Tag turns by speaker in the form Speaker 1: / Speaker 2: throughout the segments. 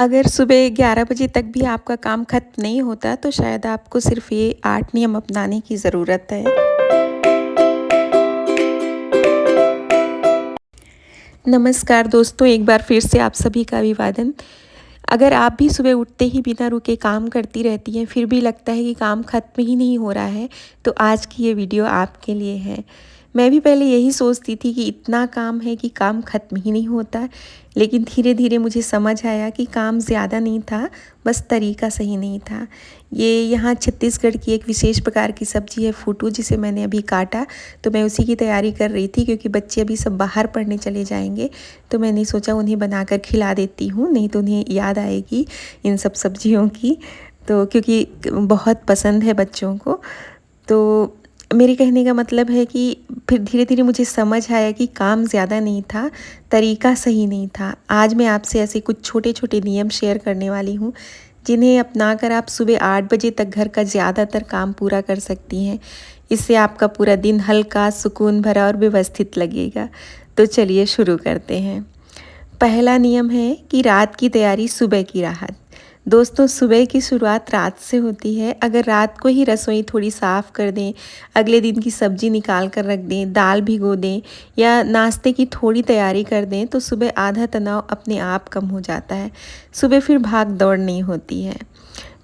Speaker 1: अगर सुबह 11 बजे तक भी आपका काम खत्म नहीं होता तो शायद आपको सिर्फ़ ये 8 नियम अपनाने की ज़रूरत है। नमस्कार दोस्तों, एक बार फिर से आप सभी का अभिवादन। अगर आप भी सुबह उठते ही बिना रुके काम करती रहती हैं, फिर भी लगता है कि काम खत्म ही नहीं हो रहा है, तो आज की ये वीडियो आपके लिए है। मैं भी पहले यही सोचती थी कि इतना काम है कि काम खत्म ही नहीं होता, लेकिन धीरे-धीरे मुझे समझ आया कि काम ज़्यादा नहीं था, बस तरीका सही नहीं था। ये यहाँ छत्तीसगढ़ की एक विशेष प्रकार की सब्ज़ी है फूटू, जिसे मैंने अभी काटा, तो मैं उसी की तैयारी कर रही थी क्योंकि बच्चे अभी सब बाहर पढ़ने चले जाएँगे, तो मैंने सोचा उन्हें बनाकर खिला देती हूँ, नहीं तो उन्हें याद आएगी इन सब सब्जियों की। तो क्योंकि बहुत पसंद है बच्चों को, तो मेरे कहने का मतलब है कि फिर धीरे-धीरे मुझे समझ आया कि काम ज़्यादा नहीं था, तरीका सही नहीं था। आज मैं आपसे ऐसे कुछ छोटे-छोटे नियम शेयर करने वाली हूँ, जिन्हें अपनाकर आप सुबह 8 बजे तक घर का ज़्यादातर काम पूरा कर सकती हैं। इससे आपका पूरा दिन हल्का, सुकून भरा और व्यवस्थित लगेगा। तो चलिए शुरू करते हैं। पहला नियम है कि रात की तैयारी सुबह की राहत। दोस्तों, सुबह की शुरुआत रात से होती है। अगर रात को ही रसोई थोड़ी साफ़ कर दें, अगले दिन की सब्ज़ी निकाल कर रख दें, दाल भिगो दें या नाश्ते की थोड़ी तैयारी कर दें, तो सुबह आधा तनाव अपने आप कम हो जाता है। सुबह फिर भाग दौड़ नहीं होती है।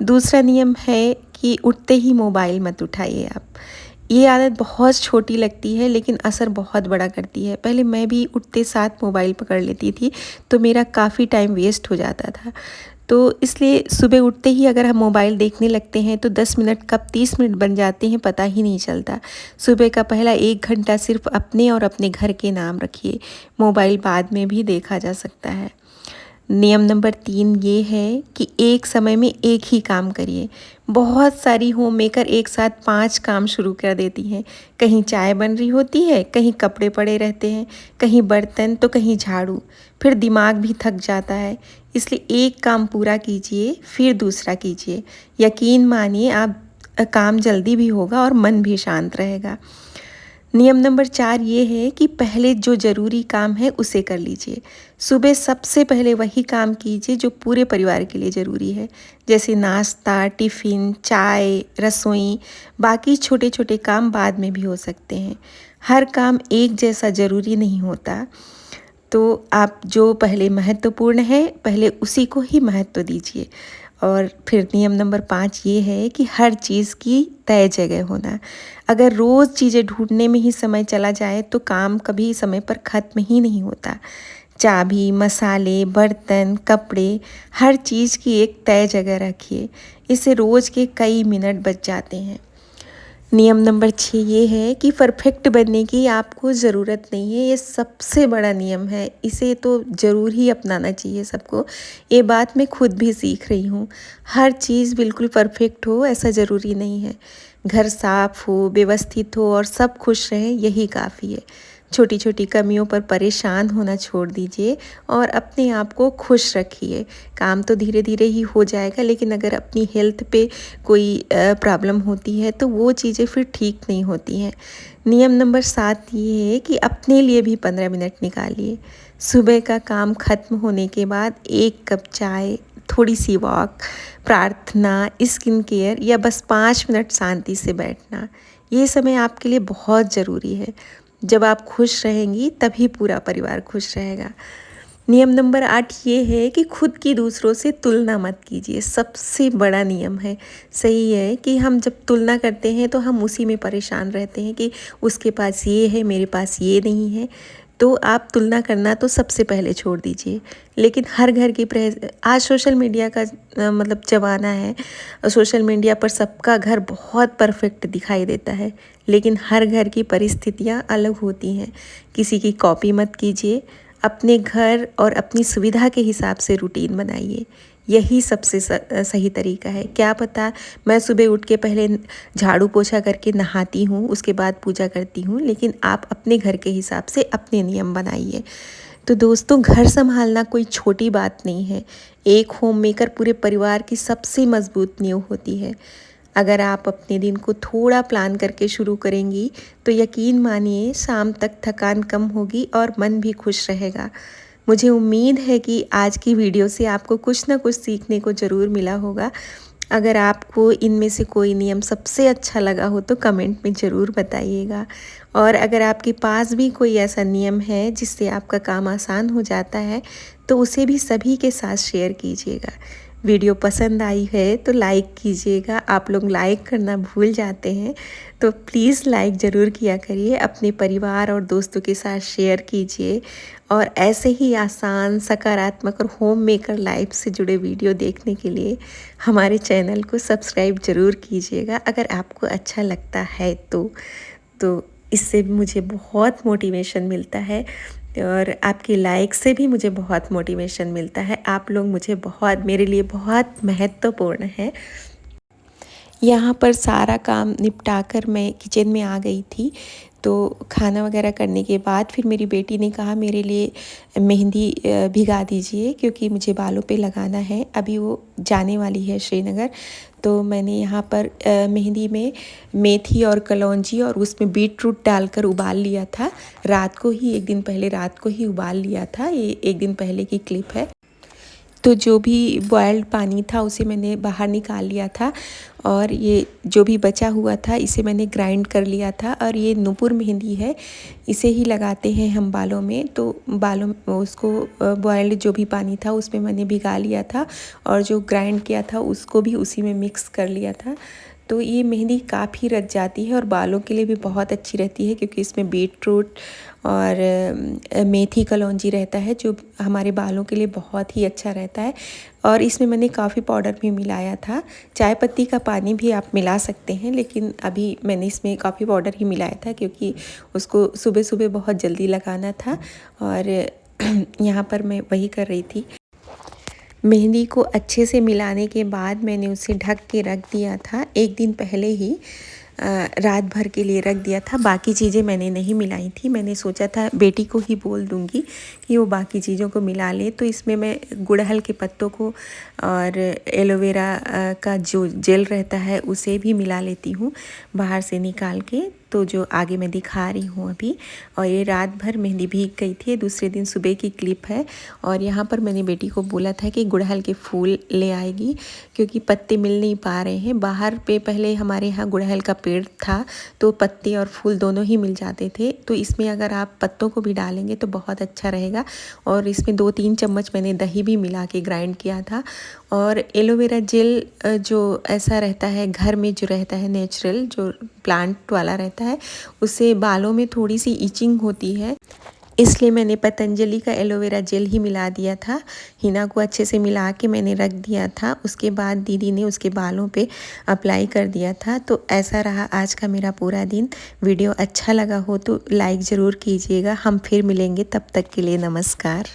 Speaker 1: दूसरा नियम है कि उठते ही मोबाइल मत उठाइए आप। ये आदत बहुत छोटी लगती है लेकिन असर बहुत बड़ा करती है। पहले मैं भी उठते साथ मोबाइल पकड़ लेती थी, तो मेरा काफ़ी टाइम वेस्ट हो जाता था। तो इसलिए सुबह उठते ही अगर हम मोबाइल देखने लगते हैं तो 10 मिनट कब 30 मिनट बन जाते हैं पता ही नहीं चलता। सुबह का पहला 1 घंटा सिर्फ अपने और अपने घर के नाम रखिए। मोबाइल बाद में भी देखा जा सकता है। नियम नंबर 3 ये है कि एक समय में एक ही काम करिए। बहुत सारी होम मेकर एक साथ 5 काम शुरू कर देती हैं। कहीं चाय बन रही होती है, कहीं कपड़े पड़े रहते हैं, कहीं बर्तन तो कहीं झाड़ू। फिर दिमाग भी थक जाता है। इसलिए एक काम पूरा कीजिए, फिर दूसरा कीजिए। यकीन मानिए आप काम जल्दी भी होगा और मन भी शांत रहेगा। नियम नंबर 4 ये है कि पहले जो ज़रूरी काम है उसे कर लीजिए। सुबह सबसे पहले वही काम कीजिए जो पूरे परिवार के लिए ज़रूरी है, जैसे नाश्ता, टिफ़िन, चाय, रसोई। बाकी छोटे-छोटे काम बाद में भी हो सकते हैं। हर काम एक जैसा ज़रूरी नहीं होता, तो आप जो पहले महत्वपूर्ण है, पहले उसी को ही महत्व दीजिए। और फिर नियम नंबर 5 ये है कि हर चीज़ की तय जगह होना। अगर रोज़ चीज़ें ढूँढने में ही समय चला जाए तो काम कभी समय पर ख़त्म ही नहीं होता। चाबी, मसाले, बर्तन, कपड़े, हर चीज़ की एक तय जगह रखिए। इससे रोज़ के कई मिनट बच जाते हैं। नियम नंबर 6 ये है कि परफेक्ट बनने की आपको ज़रूरत नहीं है। ये सबसे बड़ा नियम है, इसे तो ज़रूर ही अपनाना चाहिए सबको। ये बात मैं खुद भी सीख रही हूँ। हर चीज़ बिल्कुल परफेक्ट हो ऐसा ज़रूरी नहीं है। घर साफ़ हो, व्यवस्थित हो और सब खुश रहें, यही काफ़ी है। छोटी छोटी कमियों पर परेशान होना छोड़ दीजिए और अपने आप को खुश रखिए। काम तो धीरे धीरे ही हो जाएगा, लेकिन अगर अपनी हेल्थ पे कोई प्रॉब्लम होती है तो वो चीज़ें फिर ठीक नहीं होती हैं। नियम नंबर 7 ये है कि अपने लिए भी 15 मिनट निकालिए। सुबह का काम खत्म होने के बाद 1 कप चाय, थोड़ी सी वॉक, प्रार्थना, स्किन केयर या बस 5 मिनट शांति से बैठना, ये समय आपके लिए बहुत ज़रूरी है। जब आप खुश रहेंगी तभी पूरा परिवार खुश रहेगा। नियम नंबर 8 ये है कि खुद की दूसरों से तुलना मत कीजिए। सबसे बड़ा नियम है। सही है कि हम जब तुलना करते हैं तो हम उसी में परेशान रहते हैं कि उसके पास ये है, मेरे पास ये नहीं है। तो आप तुलना करना तो सबसे पहले छोड़ दीजिए। लेकिन हर घर की आज सोशल मीडिया का मतलब ज़माना है। सोशल मीडिया पर सबका घर बहुत परफेक्ट दिखाई देता है, लेकिन हर घर की परिस्थितियाँ अलग होती हैं। किसी की कॉपी मत कीजिए। अपने घर और अपनी सुविधा के हिसाब से रूटीन बनाइए। यही सबसे सही तरीका है। क्या पता मैं सुबह उठ के पहले झाड़ू पोछा करके नहाती हूँ, उसके बाद पूजा करती हूँ, लेकिन आप अपने घर के हिसाब से अपने नियम बनाइए। तो दोस्तों, घर संभालना कोई छोटी बात नहीं है। एक होम मेकर पूरे परिवार की सबसे मजबूत नींव होती है। अगर आप अपने दिन को थोड़ा प्लान करके शुरू करेंगी तो यकीन मानिए शाम तक थकान कम होगी और मन भी खुश रहेगा। मुझे उम्मीद है कि आज की वीडियो से आपको कुछ ना कुछ सीखने को ज़रूर मिला होगा। अगर आपको इनमें से कोई नियम सबसे अच्छा लगा हो तो कमेंट में ज़रूर बताइएगा। और अगर आपके पास भी कोई ऐसा नियम है जिससे आपका काम आसान हो जाता है तो उसे भी सभी के साथ शेयर कीजिएगा। वीडियो पसंद आई है तो लाइक कीजिएगा। आप लोग लाइक करना भूल जाते हैं तो प्लीज़ लाइक ज़रूर किया करिए। अपने परिवार और दोस्तों के साथ शेयर कीजिए और ऐसे ही आसान, सकारात्मक और होम मेकर लाइफ से जुड़े वीडियो देखने के लिए हमारे चैनल को सब्सक्राइब ज़रूर कीजिएगा अगर आपको अच्छा लगता है तो इससे भी मुझे बहुत मोटिवेशन मिलता है और आपकी लाइक से भी मुझे बहुत मोटिवेशन मिलता है। आप लोग मेरे लिए बहुत महत्वपूर्ण है। यहाँ पर सारा काम निपटा कर मैं किचन में आ गई थी। तो खाना वगैरह करने के बाद फिर मेरी बेटी ने कहा मेरे लिए मेहंदी भिगा दीजिए क्योंकि मुझे बालों पे लगाना है। अभी वो जाने वाली है श्रीनगर। तो मैंने यहाँ पर मेहंदी में मेथी और कलौंजी और उसमें बीट रूट डालकर उबाल लिया था। एक दिन पहले रात को ही उबाल लिया था। ये एक दिन पहले की क्लिप है। तो जो भी बॉयल्ड पानी था उसे मैंने बाहर निकाल लिया था और ये जो भी बचा हुआ था इसे मैंने ग्राइंड कर लिया था। और ये नुपुर मेहंदी है, इसे ही लगाते हैं हम बालों में। तो बालों उसको बॉयल्ड जो भी पानी था उसमें मैंने भिगा लिया था और जो ग्राइंड किया था उसको भी उसी में मिक्स कर लिया था। तो ये मेहंदी काफ़ी रच जाती है और बालों के लिए भी बहुत अच्छी रहती है क्योंकि इसमें बीट रूट और मेथी कलौंजी रहता है जो हमारे बालों के लिए बहुत ही अच्छा रहता है। और इसमें मैंने कॉफ़ी पाउडर भी मिलाया था। चाय पत्ती का पानी भी आप मिला सकते हैं, लेकिन अभी मैंने इसमें कॉफ़ी पाउडर ही मिलाया था क्योंकि उसको सुबह सुबह बहुत जल्दी लगाना था और यहाँ पर मैं वही कर रही थी। मेहंदी को अच्छे से मिलाने के बाद मैंने उसे ढक के रख दिया था। एक दिन पहले ही रात भर के लिए रख दिया था। बाकी चीज़ें मैंने नहीं मिलाई थी। मैंने सोचा था बेटी को ही बोल दूँगी कि वो बाकी चीज़ों को मिला ले। तो इसमें मैं गुड़हल के पत्तों को और एलोवेरा का जो जेल रहता है उसे भी मिला लेती हूँ बाहर से निकाल के। तो जो आगे मैं दिखा रही हूँ अभी, और ये रात भर मेहंदी भीग गई थी। दूसरे दिन सुबह की क्लिप है। और यहाँ पर मैंने बेटी को बोला था कि गुड़हल के फूल ले आएगी क्योंकि पत्ते मिल नहीं पा रहे हैं। बाहर पे पहले हमारे यहाँ गुड़हल का पेड़ था तो पत्ते और फूल दोनों ही मिल जाते थे। तो इसमें अगर आप पत्तों को भी डालेंगे तो बहुत अच्छा रहेगा। और इसमें 2-3 चम्मच मैंने दही भी मिला के ग्राइंड किया था। और एलोवेरा जेल जो ऐसा रहता है घर में, जो रहता है नेचुरल, जो प्लांट वाला रहता है, उससे बालों में थोड़ी सी इचिंग होती है, इसलिए मैंने पतंजलि का एलोवेरा जेल ही मिला दिया था। हिना को अच्छे से मिला के मैंने रख दिया था। उसके बाद दीदी ने उसके बालों पे अप्लाई कर दिया था। तो ऐसा रहा आज का मेरा पूरा दिन। वीडियो अच्छा लगा हो तो लाइक ज़रूर कीजिएगा। हम फिर मिलेंगे, तब तक के लिए नमस्कार।